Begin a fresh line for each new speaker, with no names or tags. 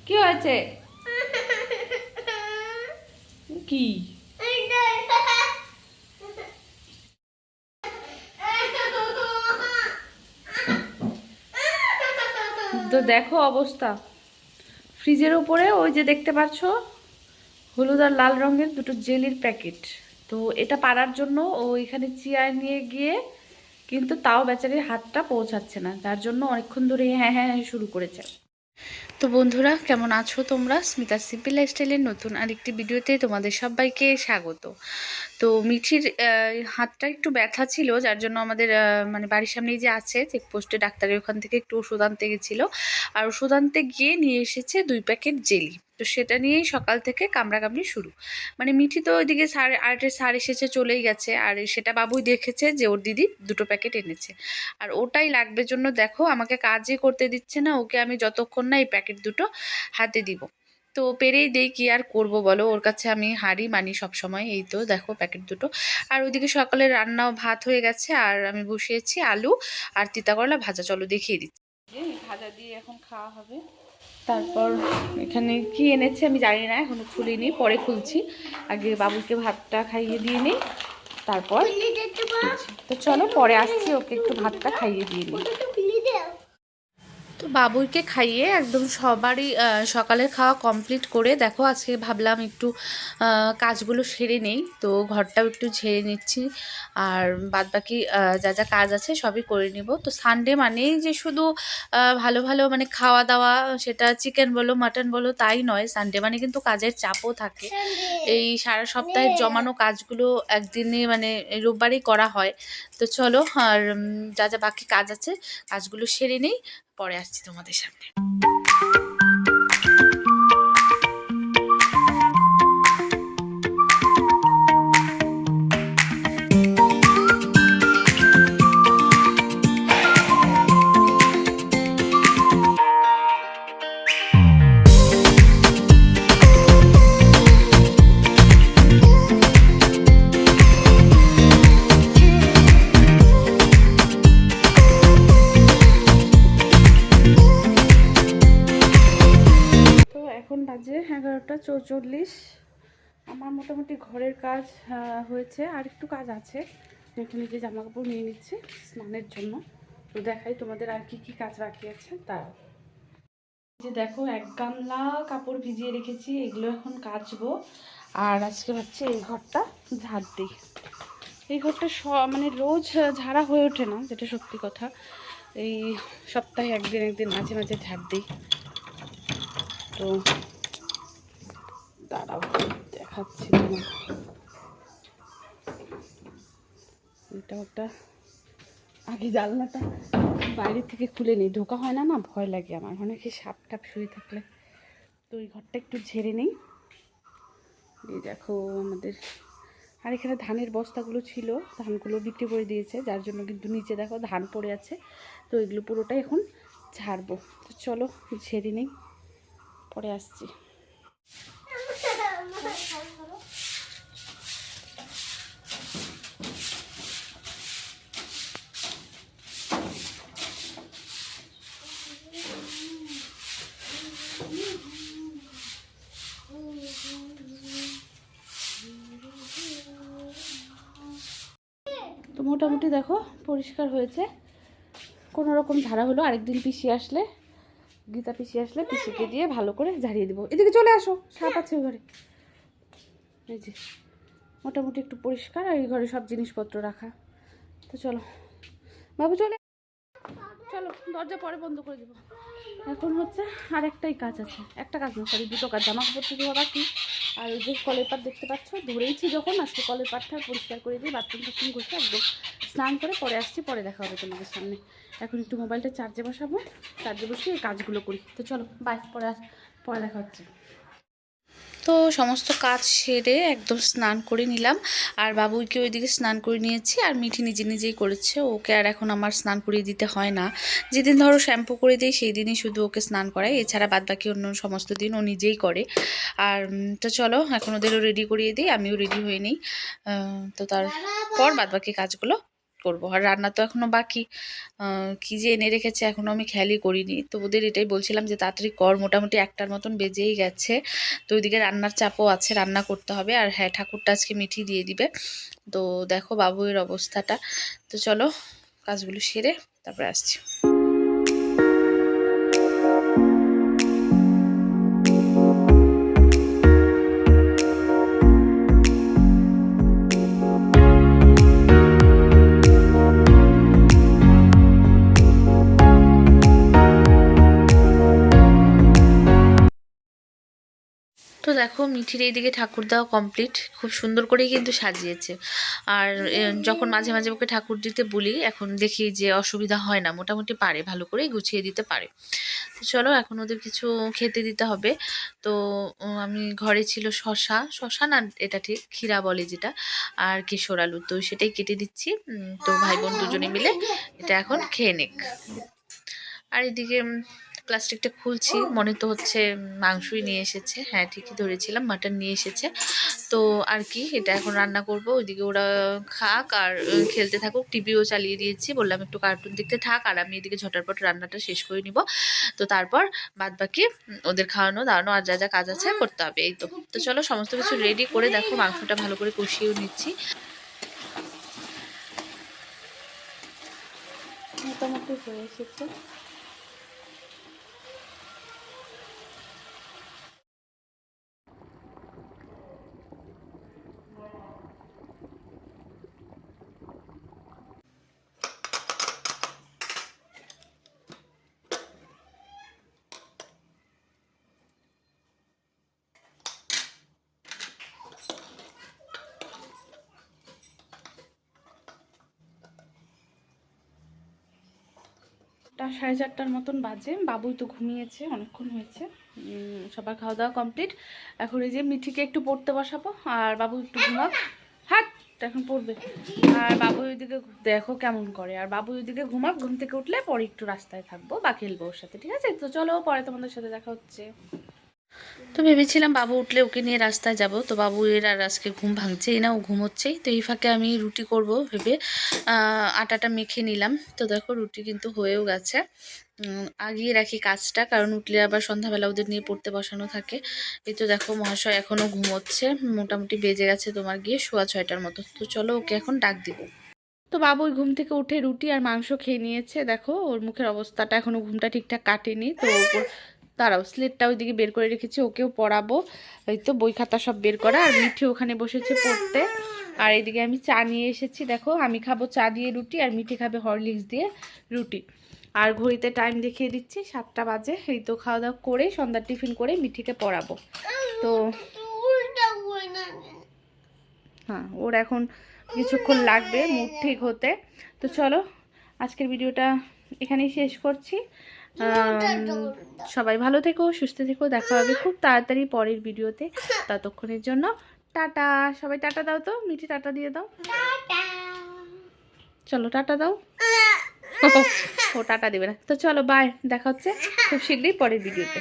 কি হয়েছে? কি তো দেখো অবস্থা। ফ্রিজের উপরে ওই যে দেখতে পাচ্ছ হলুদ আর লাল রঙের দুটো জেলির প্যাকেট। তো এটা পাড়ার জন্য ও এখানে চেয়ার নিয়ে গিয়ে, কিন্তু তাও বেচারির হাতটা পৌঁছাচ্ছে না, যার জন্য অনেকক্ষণ ধরে হ্যাঁ হ্যাঁ হ্যাঁ শুরু করেছে। তো বন্ধুরা, কেমন আছো তোমরা? স্মিতার সিম্পল লাইফস্টাইলের নতুন আরেকটি ভিডিওতে তোমাদের সবাইকে স্বাগত। তো মিঠির হাতটা একটু ব্যথা ছিল, যার জন্য আমাদের মানে বাড়ির সামনেই যে আছে চেকপোস্টে, ডাক্তারের ওখান থেকে একটু ওষুধ আনতে গেছিলো। আর ওষুধ আনতে গিয়ে নিয়ে এসেছে 2 প্যাকেট জেলি। তো সেটা নিয়েই সকাল থেকে কামড়াকামড়ি শুরু। মানে মিঠি তো ওইদিকে আর্টের স্যার এসেছে, চলেই গেছে। আর সেটা বাবুই দেখেছে যে ওর দিদি 2 প্যাকেট এনেছে, আর ওটাই লাগবে জন্য দেখো আমাকে কাজই করতে দিচ্ছে না। ওকে আমি যতক্ষণ না এই প্যাকেট দুটো হাতে দিব, তো পেরেই দেই, কি আর করব বলো। ওর কাছে আমি হারই মানি সব সময়। এই তো দেখো প্যাকেট দুটো। আর ওইদিকে সকালে রান্নাও ভাত হয়ে গেছে, আর আমি বসিয়েছি আলু আর তিতা করলা ভাজা। চলো দেখিয়ে দিচ্ছি। ভাজা দিয়ে এখন খাওয়া হবে। তারপর এখানে কি এনেছে আমি জানি না, এখনো খুলিনি, পরে খুলছি। আগে বাবুকে ভাতটা খাইয়ে দিয়ে নিই, তারপর তো চলো পরে আসছি, ওকে একটু ভাতটা খাইয়ে দিয়ে নিই। তো বাবুইকে খাইয়ে একদম সবারই সকালের খাওয়া কমপ্লিট করে দেখো আজকে ভাবলাম একটু কাজগুলো সেরে নেই। তো ঘরটাও একটু ঝেড়ে নিচ্ছি, আর বাদবাকি যা যা কাজ আছে সবই করে নিব। তো সানডে মানেই যে শুধু ভালো ভালো মানে খাওয়া দাওয়া, সেটা চিকেন বলো মাটন বলো তাই নয়। সানডে মানে কিন্তু কাজের চাপও থাকে। এই সারা সপ্তাহের জমানো কাজগুলো একদিনে মানে রোববারই করা হয়। তো চলো, আর যা যা বাকি কাজ আছে কাজগুলো সেরে নেই, পরে আসছি তোমাদের সামনে। এখন বাজে 11:44। আমার মোটামুটি ঘরের কাজ হয়েছে, আর একটু কাজ আছে। একটু নিজে জামা কাপড় নিয়ে নিচ্ছি স্নানের জন্য। তো দেখাই তোমাদের আর কি কি কাজ বাকি আছে তার। যে দেখো 1 গামলা কাপড় ভিজিয়ে রেখেছি, এগুলো এখন কাচবো। আর আজকে ভাবছি এই ঘরটা ঝাড় দিই। এই ঘরটা মানে রোজ ঝাড়া হয়ে ওঠে না, যেটা সত্যি কথা। এই সপ্তাহে একদিন মাঝে মাঝে ঝাড় দিই। তো দাঁড়াও দেখাচ্ছি তোমার। এটা একটা আগে জানলাটা বাইরে থেকে খুলে নিই, ঢোকা হয় না, না ভয় লাগে আমার, অনেকে সাপ টাপ শুয়ে থাকলে। তো এই ঘরটা একটু ঝেড়ে নেই। এই দেখো আমাদের, আর এখানে ধানের বস্তাগুলো ছিল, ধানগুলো বিক্রি করে দিয়েছে, যার জন্য কিন্তু নিচে দেখো ধান পড়ে আছে। তো এগুলো পুরোটাই এখন ঝাড়বো। তো চলো ঝেড়ে নেই, পরে আসছি। তো মোটামুটি দেখো পরিষ্কার হয়েছে, কোনো রকম ঝাড়া হলো। আরেকদিন পিসি আসলে, গীতা পিসি আসলে পিসিকে দিয়ে ভালো করে ঝাড়িয়ে দেবো। এদিকে চলে আসো, সাপ আছে ওই ঘরে। এই যে মোটামুটি একটু পরিষ্কার, আর এই ঘরে সব জিনিসপত্র রাখা। তো চলো বাবু চলে, চলো দরজা পরে বন্ধ করে দেবো। এখন হচ্ছে আর একটাই কাজ আছে, একটা কাজ না সরি, 2টো কাজ। জামা কাপড় থেকে বাকি, আর ওই যে কলের পাট দেখতে পাচ্ছ ধরেইছি যখন, আজকে কলের পাটটা পরিষ্কার করে দিই, বাথরুম টাথরুম করতে একদম স্নান করে পরে আসছি, পরে দেখা হবে তোমাদের সামনে। এখন একটু মোবাইলটা চার্জে বসাবো, চার্জে বসিয়ে এই কাজগুলো করি। তো চলো বাই, পরে দেখা হচ্ছে। তো সমস্ত কাজ সেরে একদম স্নান করে নিলাম, আর বাবুইকে ওইদিকে স্নান করে নিয়েছি, আর মিঠি নিজে নিজেই করেছে। ওকে আর এখন আমার স্নান করিয়ে দিতে হয় না। যেদিন ধরো শ্যাম্পু করে দিই সেই দিনই শুধু ওকে স্নান করাই, এছাড়া বাদবাকি অন্য সমস্ত দিন ও নিজেই করে। আর তো চলো এখন ওদেরও রেডি করিয়ে দিই, আমিও রেডি হয়ে নিই। তো তারপর বাদবাকি কাজগুলো করব। আর রান্না তো এখনও বাকি, কী যে এনে রেখেছে এখনও আমি খেয়ালই করিনি। তো ওদের এটাই বলছিলাম যে তাড়াতাড়ি কর, মোটামুটি 1টার মতন বেজেই গেছে। তো ওইদিকে রান্নার চাপও আছে, রান্না করতে হবে। আর হ্যাঁ, ঠাকুরটা আজকে মিঠি দিয়ে দিবে। তো দেখো বাবুয়ের অবস্থাটা। তো চলো কাজগুলো সেরে তারপরে আসছি। তো দেখো মিঠির এইদিকে ঠাকুর দেওয়া কমপ্লিট, খুব সুন্দর করেই কিন্তু সাজিয়েছে। আর যখন মাঝে মাঝে ওকে ঠাকুর দিতে বলি এখন দেখি যে অসুবিধা হয় না, মোটামুটি পারে, ভালো করেই গুছিয়ে দিতে পারে। তো চলো এখন ওদের কিছু খেতে দিতে হবে। তো আমি ঘরে ছিল শশা না, এটা ঠিক ক্ষীরা বলে যেটা, আর কেশর আলু, তো সেটাই কেটে দিচ্ছি। তো ভাই বোন দুজনে মিলে এটা এখন খেয়ে নেক। আর এদিকে প্লাস্টিকটা খুলছি, মনে তো হচ্ছে মাংসই নিয়ে এসেছে। হ্যাঁ ঠিকই ধরেছিলাম, মাটন নিয়ে এসেছে। তো আর কি, এটা এখন রান্না করব। ওইদিকে ওরা খাক আর খেলতে থাকুক, টিভিও চালিয়ে দিয়েছি, বললাম একটু কার্টুন দেখতে থাক, আর আমি এদিকে ঝটারপট রান্নাটা শেষ করে নিব। তো তারপর বাদ বাকি ওদের খাওয়ানো দাওয়ানো আর যা যা কাজ আছে করতে হবে। এই তো। তো চলো সমস্ত কিছু রেডি করে দেখো মাংসটা ভালো করে কষিয়েও নিচ্ছি। মোটামুটি হয়ে এসেছে। টা 4:30টার মতন বাজে, বাবুই তো ঘুমিয়েছে, অনেকক্ষণ হয়েছে। সবার খাওয়া দাওয়া কমপ্লিট। এখন এই যে মিঠিকে একটু পড়তে বসাবো, আর বাবু একটু ঘুমাক। হাট, এখন পড়বে। আর বাবু ওইদিকে দেখো কেমন করে, আর বাবু ওইদিকে ঘুমাক, ঘুম থেকে উঠলে পরে একটু রাস্তায় থাকবো বা খেলবো ওর সাথে, ঠিক আছে? তো চলো পরে তোমাদের সাথে দেখা হচ্ছে। তো ভেবেছিলাম বাবু উঠলে ওকে নিয়ে রাস্তায় যাব, তো বাবু এর আর আজকে ঘুম ভাঙছেই না, ও ঘুমোচ্ছেই। তো এই ফাঁকে আমি রুটি করব ভেবে আটাটা মেখে নিলাম। তো দেখো রুটি কিন্তু হয়েও গেছে। আগিয়ে রাখি কাজটা, কারণ উঠলে আবার সন্ধ্যাবেলা ওদের নিয়ে পড়তে বসানো থাকে। এই তো দেখো মহাশয় এখনও ঘুমোচ্ছে, মোটামুটি বেজে গেছে তোমার গিয়ে 6:15টার মতো। তো চলো ওকে এখন ডাক দিব। তো বাবুই ঘুম থেকে উঠে রুটি আর মাংস খেয়ে নিয়েছে। দেখো ওর মুখের অবস্থাটা, এখনও ঘুমটা ঠিকঠাক কাটেনি। তো দাঁড়াও, স্লেটটা ওইদিকে বের করে রেখেছি, ওকেও পড়াবো। এই তো বই খাতা সব বের করা, আর মিঠি ওখানে বসেছে পড়তে। আর এইদিকে আমি চা নিয়ে এসেছি, দেখো আমি খাবো চা দিয়ে রুটি, আর মিঠি খাবে হরলিক্স দিয়ে রুটি। আর ঘড়িতে টাইম দেখিয়ে দিচ্ছি 7টা বাজে। এই তো খাওয়া দাওয়া করে সন্ধ্যার টিফিন করে মিঠিকে পড়াবো। তো হ্যাঁ, ওর এখন কিছুক্ষণ লাগবে মুড ঠিক হতে। তো চলো আজকের ভিডিওটা এখানেই শেষ করছি। সবাই ভালো থেকো, সুস্থ থেকো, দেখা হবে খুব তাড়াতাড়ি পরের ভিডিওতে। ততক্ষণের জন্য টাটা। সবাই টাটা দাও তো, মিঠি টাটা দিয়ে দাও। চলো টাটা দাও। ও টাটা দেবে না। তো চলো বাই, দেখা হচ্ছে খুব শীঘ্রই পরের ভিডিওতে।